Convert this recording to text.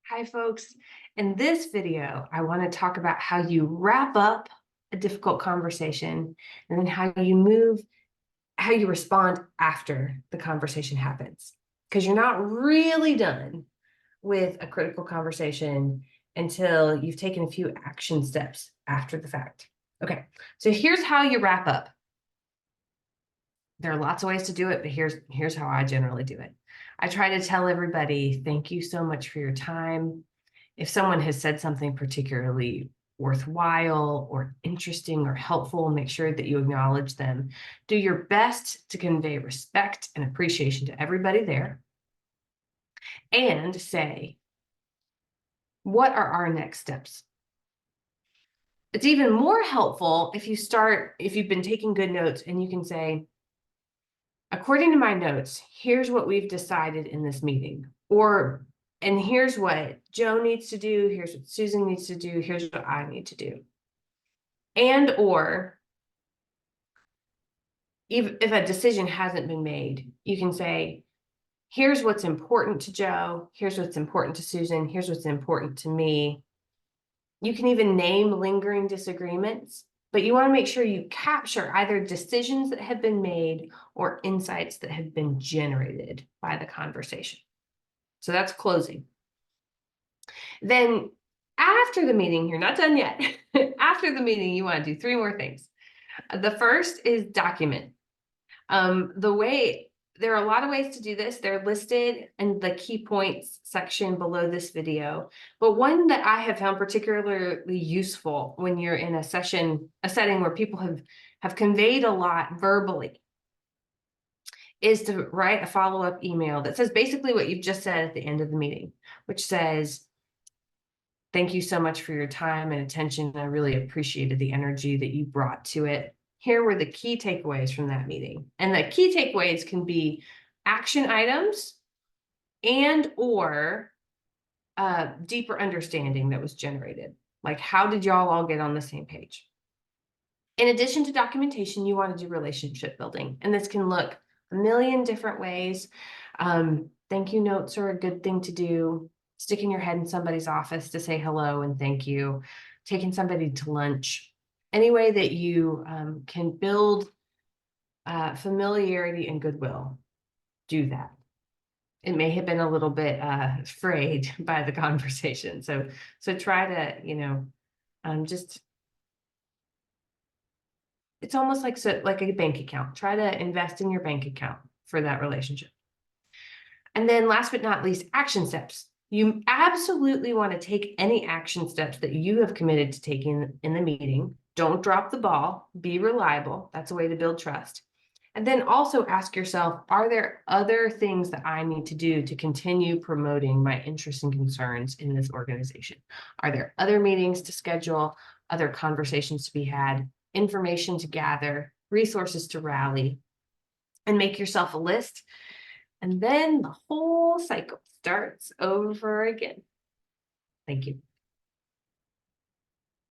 Hi, folks. In this video, I want to talk about how you wrap up a difficult conversation and then how you respond after the conversation happens. Because you're not really done with a critical conversation until you've taken a few action steps after the fact. Okay, so here's how you wrap up. There are lots of ways to do it, but here's how I generally do it. I try to tell everybody, thank you so much for your time. If someone has said something particularly worthwhile or interesting or helpful, make sure that you acknowledge them. Do your best to convey respect and appreciation to everybody there. And say, what are our next steps? It's even more helpful if you've been taking good notes and you can say, according to my notes, here's what we've decided in this meeting. And here's what Joe needs to do, here's what Susan needs to do, here's what I need to do. Or if a decision hasn't been made, you can say, here's what's important to Joe, here's what's important to Susan, here's what's important to me. You can even name lingering disagreements, but you want to make sure you capture either decisions that have been made or insights that have been generated by the conversation. So that's closing. Then after the meeting, you're not done yet. After the meeting, you want to do 3 more things. The first is document. There are a lot of ways to do this. They're listed in the key points section below this video. But one that I have found particularly useful when you're in a setting where people have conveyed a lot verbally is to write a follow-up email that says basically what you've just said at the end of the meeting, which says, thank you so much for your time and attention. I really appreciated the energy that you brought to it. Here were the key takeaways from that meeting. And the key takeaways can be action items or deeper understanding that was generated. Like, how did y'all all get on the same page? In addition to documentation, you want to do relationship building. And this can look a million different ways. Thank you notes are a good thing to do. Sticking your head in somebody's office to say hello and thank you. Taking somebody to lunch. Any way that you can build familiarity and goodwill, do that. It may have been a little bit frayed by the conversation. So try to, it's almost like a bank account. Try to invest in your bank account for that relationship. And then last but not least, action steps. You absolutely want to take any action steps that you have committed to taking in the meeting. Don't drop the ball, be reliable. That's a way to build trust. And then also ask yourself, are there other things that I need to do to continue promoting my interests and concerns in this organization? Are there other meetings to schedule, other conversations to be had, information to gather, resources to rally, and make yourself a list. And then the whole cycle starts over again. Thank you.